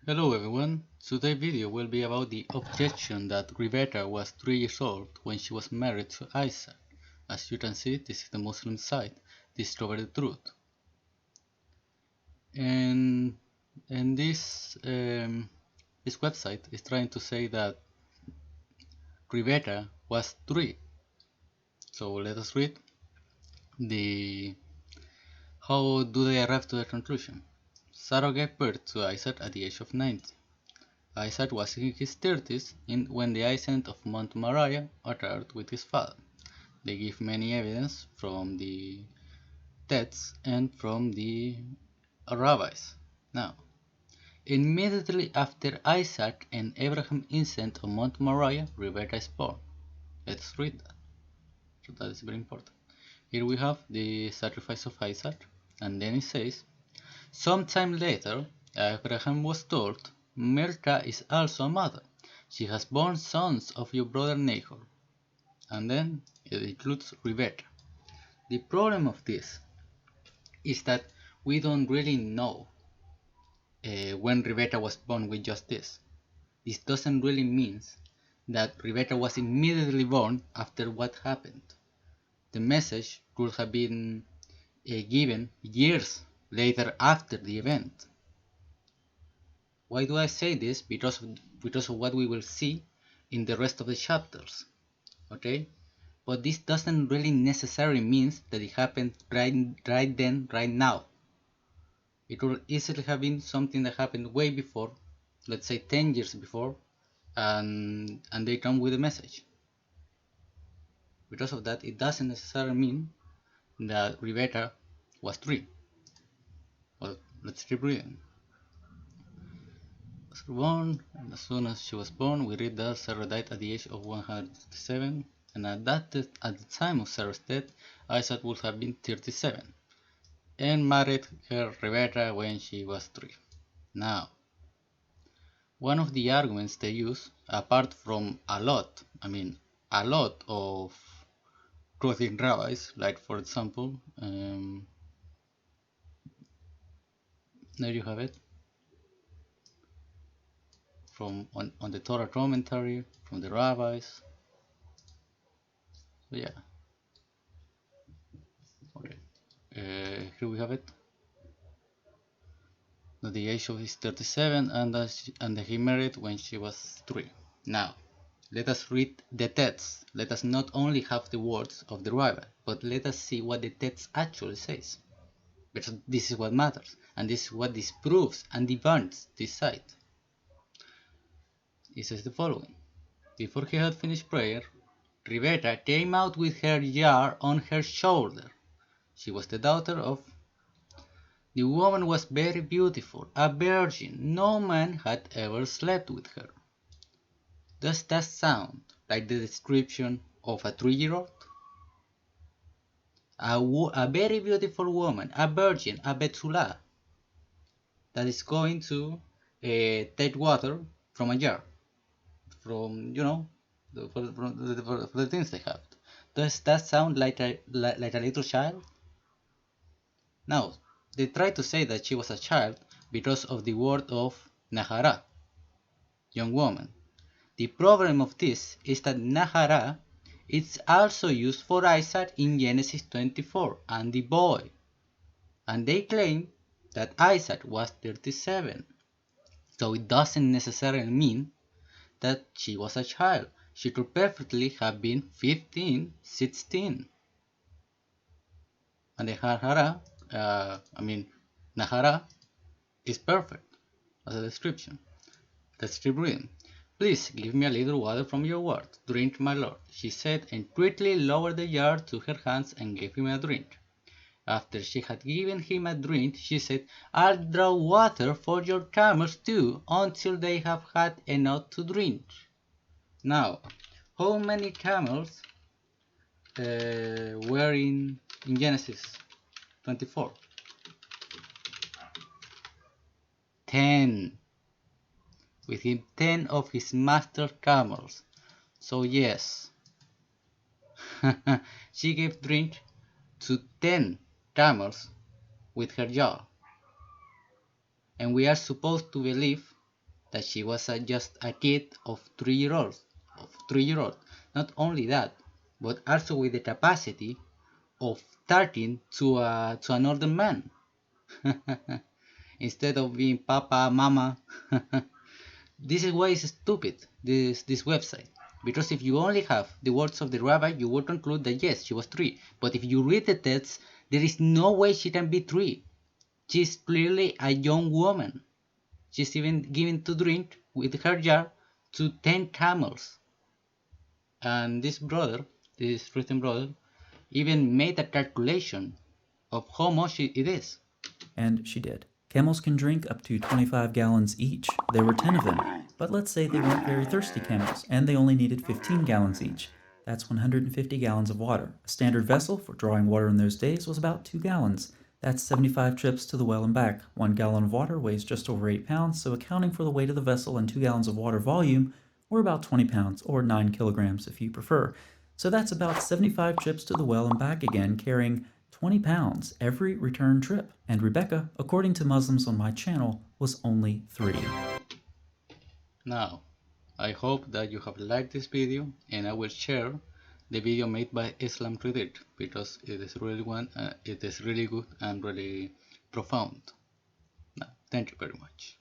Hello everyone, today's video will be about the objection that Rebeca was 3 years old when she was married to Isaac. As you can see, this is the Muslim site, Discover the Truth. And, and this website is trying to say that Rebeca was 3. So let us read how do they arrive to the conclusion. Sarah gave birth to Isaac at the age of 90. Isaac was in his 30s when the ascent of Mount Moriah occurred with his father. They give many evidence from the texts and from the rabbis. Now, immediately after Isaac and Abraham ascent on Mount Moriah, Rebecca is born. Let's read that. So that is very important. Here we have the sacrifice of Isaac, and then it says, sometime later, Abraham was told, Milcah is also a mother. She has borne sons of your brother Nahor. And then it includes Rebecca. The problem of this is that we don't really know when Rebecca was born with just this. This doesn't really mean that Rebecca was immediately born after what happened. The message could have been given years later after the event. Why do I say this? Because of what we will see in the rest of the chapters. Okay? But this doesn't really necessarily mean that it happened right then, right now. It could easily have been something that happened way before, let's say 10 years before, and they come with a message. Because of that, it doesn't necessarily mean that Rebecca was 3. Well, let's keep reading. Born, and as soon as she was born, we read that Sarah died at the age of 157, and at the time of Sarah's death, Isaac would have been 37, and married her Rebecca when she was 3. Now, one of the arguments they use, apart from a lot of clothing rabbis, like for example, there you have it, from on the Torah commentary, from the rabbis. So yeah, okay. Here we have it. At the age of 37, and he married when she was 3. Now, let us read the text. Let us not only have the words of the rabbi, but let us see what the text actually says. Because this is what matters, and this is what disproves and debunks this side. It says the following. Before he had finished prayer, Rebecca came out with her jar on her shoulder. She was the daughter of... The woman was very beautiful, a virgin. No man had ever slept with her. Does that sound like the description of a 3-year-old? A very beautiful woman, a virgin, a Betula, that is going to take water from a jar, from, for the things they have. Does that sound like a little child? Now, they try to say that she was a child because of the word of Nahara, young woman. The problem of this is that Nahara is also used for Isaac in Genesis 24 and the boy, and they claim that Isaac was 37, so it doesn't necessarily mean that she was a child. She could perfectly have been 15, 16. And the Nahara is perfect as a description. Let's keep reading. Please give me a little water from your word. Drink, my lord, she said, and quickly lowered the jar to her hands and gave him a drink. After she had given him a drink, she said, I'll draw water for your camels too, until they have had enough to drink. Now, how many camels were in Genesis 24? 10. With him 10 of his master camels. So yes, she gave drink to 10 camels with her jar. And we are supposed to believe that she was just a kid of 3 years old. Not only that, but also with the capacity of turning to an older man instead of being papa, mama. This is why it's stupid, this website. Because if you only have the words of the rabbi, you would conclude that yes, she was 3. But if you read the text, there is no way she can be 3. She's clearly a young woman. She's even given to drink with her jar to 10 camels. And this written brother, even made a calculation of how much it is. And she did. Camels can drink up to 25 gallons each. There were 10 of them. But let's say they weren't very thirsty camels, and they only needed 15 gallons each. That's 150 gallons of water. A standard vessel for drawing water in those days was about 2 gallons. That's 75 trips to the well and back. 1 gallon of water weighs just over 8 pounds, so accounting for the weight of the vessel and 2 gallons of water volume, we're about 20 pounds, or 9 kilograms if you prefer. So that's about 75 trips to the well and back again, carrying 20 pounds every return trip. And Rebecca, according to Muslims on my channel, was only 3. Now, I hope that you have liked this video, and I will share the video made by Islam Reddit because it is really good and really profound. Now, thank you very much.